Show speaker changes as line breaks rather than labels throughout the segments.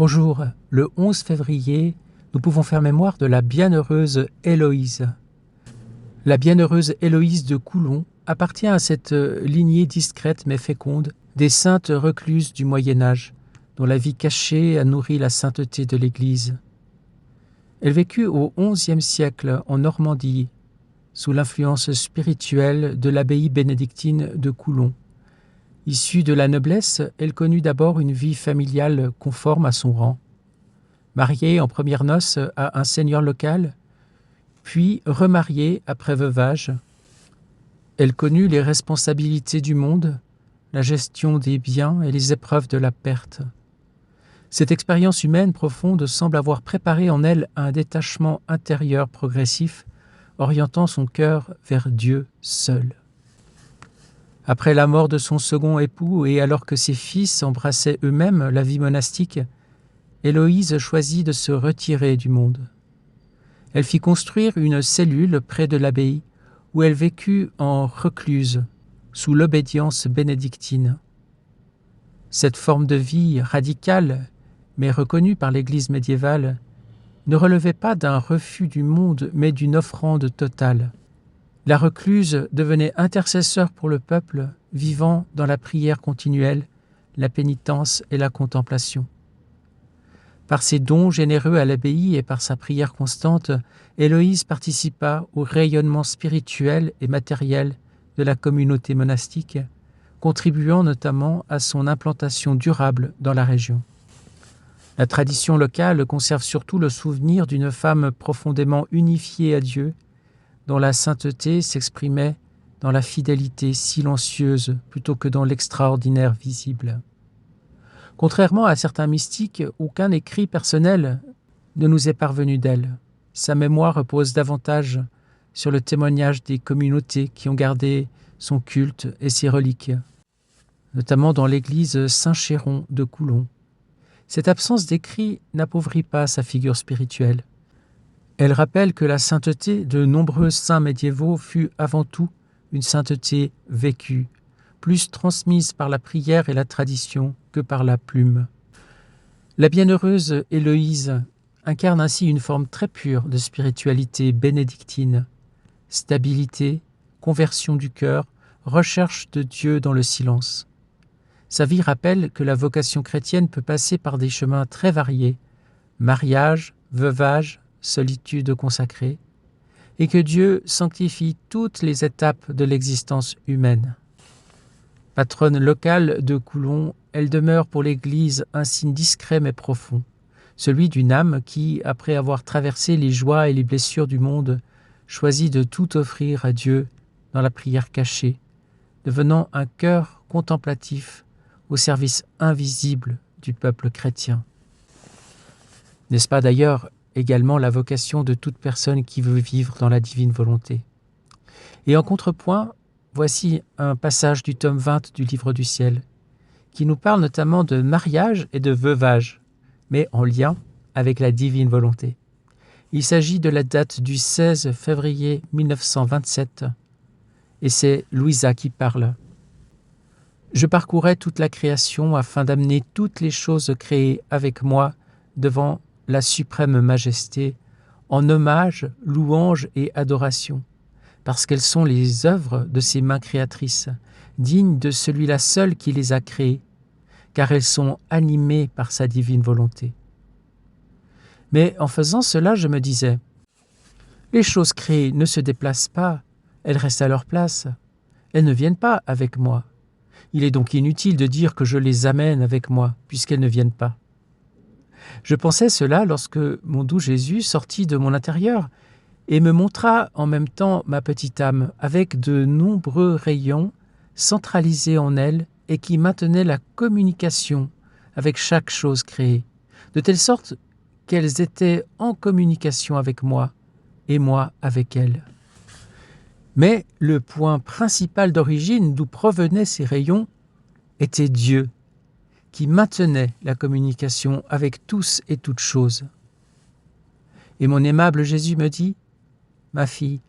Bonjour, le 11 février, nous pouvons faire mémoire de la bienheureuse Héloïse. La bienheureuse Héloïse de Coulon appartient à cette lignée discrète mais féconde des saintes recluses du Moyen-Âge, dont la vie cachée a nourri la sainteté de l'Église. Elle vécut au XIe siècle en Normandie, sous l'influence spirituelle de l'abbaye bénédictine de Coulon. Issue de la noblesse, elle connut d'abord une vie familiale conforme à son rang. Mariée en premières noces à un seigneur local, puis remariée après veuvage, elle connut les responsabilités du monde, la gestion des biens et les épreuves de la perte. Cette expérience humaine profonde semble avoir préparé en elle un détachement intérieur progressif, orientant son cœur vers Dieu seul. Après la mort de son second époux et alors que ses fils embrassaient eux-mêmes la vie monastique, Héloïse choisit de se retirer du monde. Elle fit construire une cellule près de l'abbaye où elle vécut en recluse, sous l'obédience bénédictine. Cette forme de vie radicale, mais reconnue par l'Église médiévale, ne relevait pas d'un refus du monde, mais d'une offrande totale. La recluse devenait intercesseur pour le peuple, vivant dans la prière continuelle, la pénitence et la contemplation. Par ses dons généreux à l'abbaye et par sa prière constante, Héloïse participa au rayonnement spirituel et matériel de la communauté monastique, contribuant notamment à son implantation durable dans la région. La tradition locale conserve surtout le souvenir d'une femme profondément unifiée à Dieu, dont la sainteté s'exprimait dans la fidélité silencieuse plutôt que dans l'extraordinaire visible. Contrairement à certains mystiques, aucun écrit personnel ne nous est parvenu d'elle. Sa mémoire repose davantage sur le témoignage des communautés qui ont gardé son culte et ses reliques, notamment dans l'église Saint-Chéron de Coulon. Cette absence d'écrit n'appauvrit pas sa figure spirituelle. Elle rappelle que la sainteté de nombreux saints médiévaux fut avant tout une sainteté vécue, plus transmise par la prière et la tradition que par la plume. La bienheureuse Héloïse incarne ainsi une forme très pure de spiritualité bénédictine, stabilité, conversion du cœur, recherche de Dieu dans le silence. Sa vie rappelle que la vocation chrétienne peut passer par des chemins très variés, mariage, veuvage, solitude consacrée, et que Dieu sanctifie toutes les étapes de l'existence humaine. Patronne locale de Coulon, elle demeure pour l'Église un signe discret mais profond, celui d'une âme qui, après avoir traversé les joies et les blessures du monde, choisit de tout offrir à Dieu dans la prière cachée, devenant un cœur contemplatif au service invisible du peuple chrétien. N'est-ce pas d'ailleurs également la vocation de toute personne qui veut vivre dans la divine volonté? Et en contrepoint, voici un passage du tome 20 du Livre du Ciel, qui nous parle notamment de mariage et de veuvage, mais en lien avec la divine volonté. Il s'agit de la date du 16 février 1927, et c'est Louisa qui parle. « Je parcourais toute la création afin d'amener toutes les choses créées avec moi devant la suprême majesté, en hommage, louange et adoration, parce qu'elles sont les œuvres de ses mains créatrices, dignes de celui-là seul qui les a créées, car elles sont animées par sa divine volonté. Mais en faisant cela, je me disais, les choses créées ne se déplacent pas, elles restent à leur place, elles ne viennent pas avec moi. Il est donc inutile de dire que je les amène avec moi, puisqu'elles ne viennent pas. Je pensais cela lorsque mon doux Jésus sortit de mon intérieur et me montra en même temps ma petite âme avec de nombreux rayons centralisés en elle et qui maintenaient la communication avec chaque chose créée, de telle sorte qu'elles étaient en communication avec moi et moi avec elles. Mais le point principal d'origine d'où provenaient ces rayons était Dieu, qui maintenait la communication avec tous et toutes choses. Et mon aimable Jésus me dit, « Ma fille,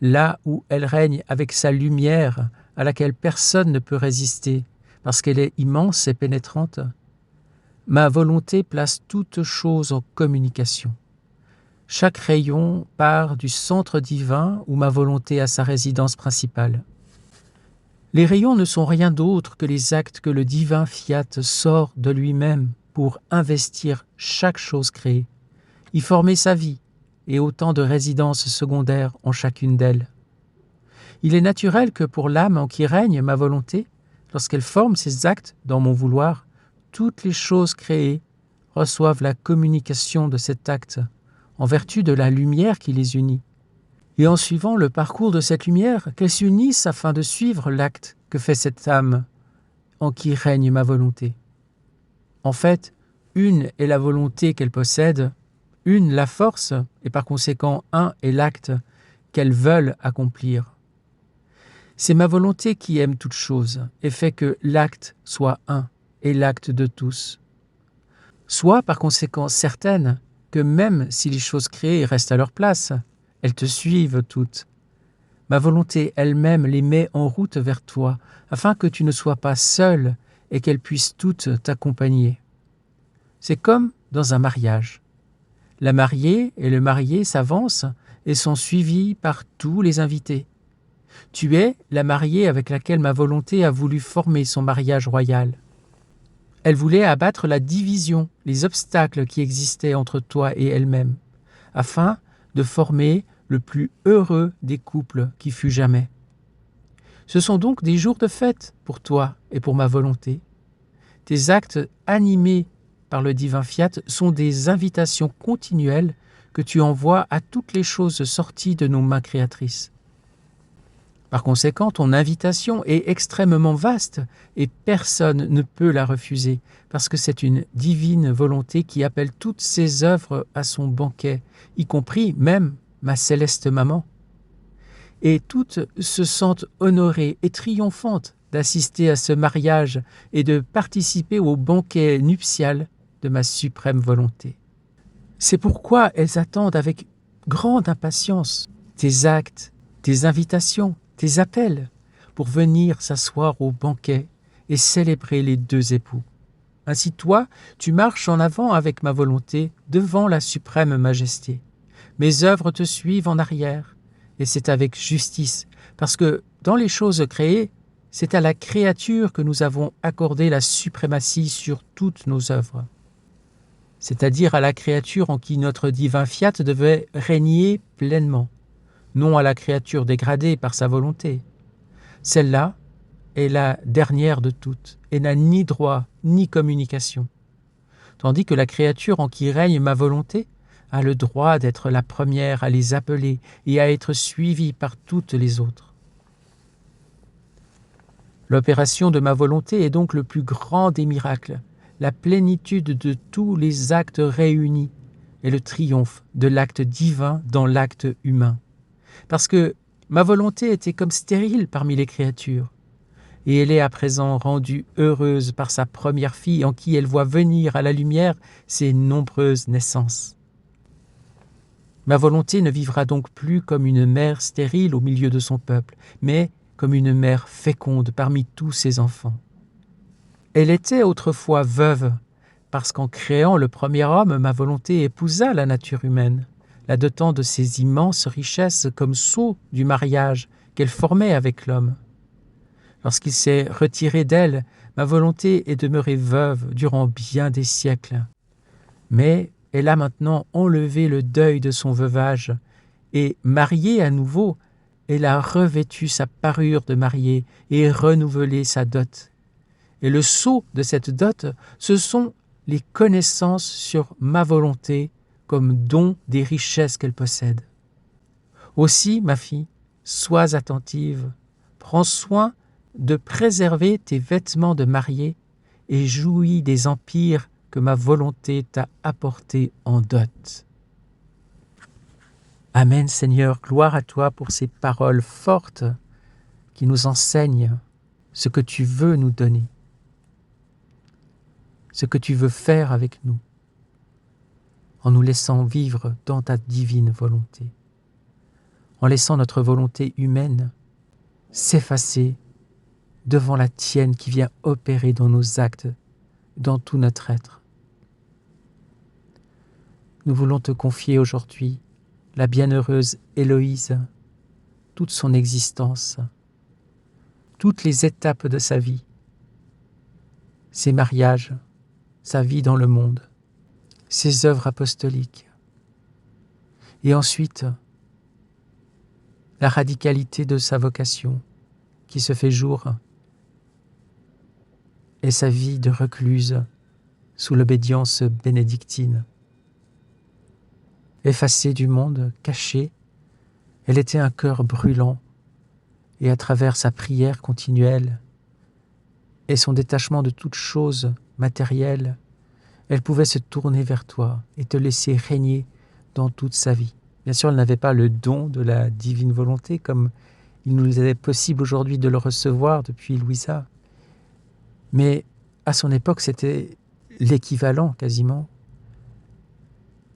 là où elle règne avec sa lumière à laquelle personne ne peut résister, parce qu'elle est immense et pénétrante, Ma volonté place toute chose en communication. Chaque rayon part du centre divin où ma volonté a sa résidence principale. Les rayons ne sont rien d'autre que les actes que le divin fiat sort de lui-même pour investir chaque chose créée, y former sa vie et autant de résidences secondaires en chacune d'elles. Il est naturel que pour l'âme en qui règne ma volonté, lorsqu'elle forme ses actes dans mon vouloir, toutes les choses créées reçoivent la communication de cet acte en vertu de la lumière qui les unit, et en suivant le parcours de cette lumière, qu'elles s'unissent afin de suivre l'acte que fait cette âme en qui règne ma volonté. En fait, une est la volonté qu'elle possède, une la force, et par conséquent un est l'acte qu'elles veulent accomplir. C'est ma volonté qui aime toute chose et fait que l'acte soit un et l'acte de tous. Sois par conséquent certaine que même si les choses créées restent à leur place, elles te suivent toutes. Ma volonté elle-même les met en route vers toi, afin que tu ne sois pas seul et qu'elles puissent toutes t'accompagner. C'est comme dans un mariage. La mariée et le marié s'avancent et sont suivis par tous les invités. Tu es la mariée avec laquelle ma volonté a voulu former son mariage royal. Elle voulait abattre la division, les obstacles qui existaient entre toi et elle-même, afin de former le plus heureux des couples qui fut jamais. Ce sont donc des jours de fête pour toi et pour ma volonté. Tes actes animés par le divin fiat sont des invitations continuelles que tu envoies à toutes les choses sorties de nos mains créatrices. Par conséquent, ton invitation est extrêmement vaste et personne ne peut la refuser parce que c'est une divine volonté qui appelle toutes ses œuvres à son banquet, y compris même ma céleste maman. Et toutes se sentent honorées et triomphantes d'assister à ce mariage et de participer au banquet nuptial de ma suprême volonté. C'est pourquoi elles attendent avec grande impatience tes actes, tes invitations, tes appels pour venir s'asseoir au banquet et célébrer les deux époux. Ainsi toi, tu marches en avant avec ma volonté devant la suprême majesté. Mes œuvres te suivent en arrière, et c'est avec justice, parce que dans les choses créées, c'est à la créature que nous avons accordé la suprématie sur toutes nos œuvres, c'est-à-dire à la créature en qui notre divin fiat devait régner pleinement, non à la créature dégradée par sa volonté. Celle-là est la dernière de toutes et n'a ni droit ni communication, tandis que la créature en qui règne ma volonté a le droit d'être la première à les appeler et à être suivie par toutes les autres. L'opération de ma volonté est donc le plus grand des miracles, la plénitude de tous les actes réunis et le triomphe de l'acte divin dans l'acte humain. Parce que ma volonté était comme stérile parmi les créatures, et elle est à présent rendue heureuse par sa première fille en qui elle voit venir à la lumière ses nombreuses naissances. Ma volonté ne vivra donc plus comme une mère stérile au milieu de son peuple, mais comme une mère féconde parmi tous ses enfants. Elle était autrefois veuve, parce qu'en créant le premier homme, ma volonté épousa la nature humaine, la dotant de ses immenses richesses comme sceau du mariage qu'elle formait avec l'homme. Lorsqu'il s'est retiré d'elle, ma volonté est demeurée veuve durant bien des siècles. Mais elle a maintenant enlevé le deuil de son veuvage et, mariée à nouveau, elle a revêtu sa parure de mariée et renouvelé sa dot. Et le sceau de cette dot, ce sont les connaissances sur ma volonté comme don des richesses qu'elle possède. Aussi, ma fille, sois attentive, prends soin de préserver tes vêtements de mariée et jouis des empires que ma volonté t'a apportés en dot. Amen, Seigneur, gloire à toi pour ces paroles fortes qui nous enseignent ce que tu veux nous donner, ce que tu veux faire avec nous, en nous laissant vivre dans ta divine volonté, en laissant notre volonté humaine s'effacer devant la tienne qui vient opérer dans nos actes, dans tout notre être. Nous voulons te confier aujourd'hui la bienheureuse Héloïse, toute son existence, toutes les étapes de sa vie, ses mariages, sa vie dans le monde, ses œuvres apostoliques, et ensuite la radicalité de sa vocation qui se fait jour et sa vie de recluse sous l'obédience bénédictine. Effacée du monde, cachée, elle était un cœur brûlant, et à travers sa prière continuelle et son détachement de toute chose matérielle, elle pouvait se tourner vers toi et te laisser régner dans toute sa vie. Bien sûr, elle n'avait pas le don de la divine volonté comme il nous est possible aujourd'hui de le recevoir depuis Louisa, mais à son époque, c'était l'équivalent quasiment,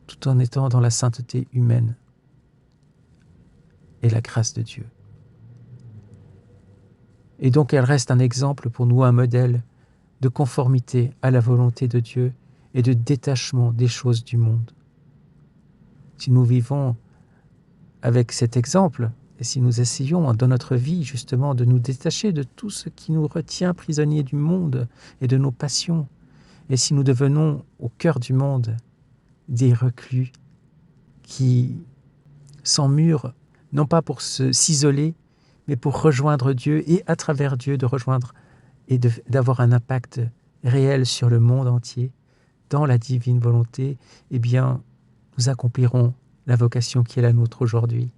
tout en étant dans la sainteté humaine et la grâce de Dieu. Et donc elle reste un exemple pour nous, un modèle de conformité à la volonté de Dieu et de détachement des choses du monde. Si nous vivons avec cet exemple, et si nous essayons dans notre vie justement de nous détacher de tout ce qui nous retient prisonniers du monde et de nos passions, et si nous devenons au cœur du monde des reclus qui s'emmurent, non pas pour s'isoler, mais pour rejoindre Dieu et à travers Dieu de rejoindre et d'avoir un impact réel sur le monde entier, dans la divine volonté, eh bien, nous accomplirons la vocation qui est la nôtre aujourd'hui.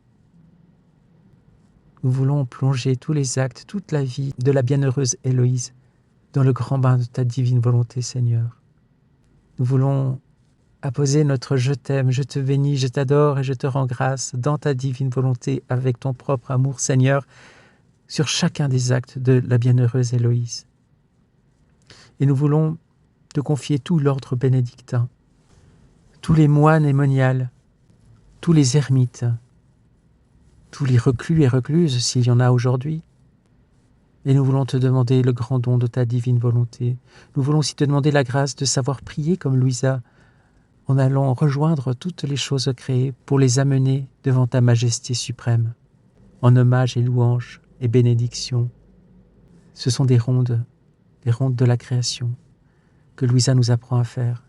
Nous voulons plonger tous les actes, toute la vie de la bienheureuse Héloïse dans le grand bain de ta divine volonté, Seigneur. Nous voulons apposer notre « je t'aime, je te bénis, je t'adore et je te rends grâce » dans ta divine volonté avec ton propre amour, Seigneur, sur chacun des actes de la bienheureuse Héloïse. Et nous voulons te confier tout l'ordre bénédictin, tous les moines et moniales, tous les ermites, tous les reclus et recluses, s'il y en a aujourd'hui. Et nous voulons te demander le grand don de ta divine volonté. Nous voulons aussi te demander la grâce de savoir prier comme Louisa, en allant rejoindre toutes les choses créées pour les amener devant ta majesté suprême, en hommage et louange et bénédiction. Ce sont des rondes de la création que Louisa nous apprend à faire,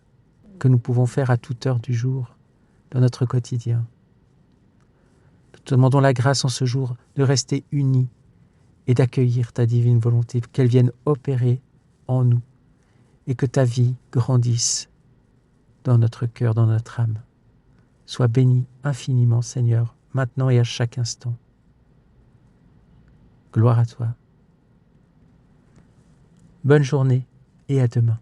que nous pouvons faire à toute heure du jour, dans notre quotidien. Nous te demandons la grâce en ce jour de rester unis et d'accueillir ta divine volonté, qu'elle vienne opérer en nous et que ta vie grandisse dans notre cœur, dans notre âme. Sois béni infiniment, Seigneur, maintenant et à chaque instant. Gloire à toi. Bonne journée et à demain.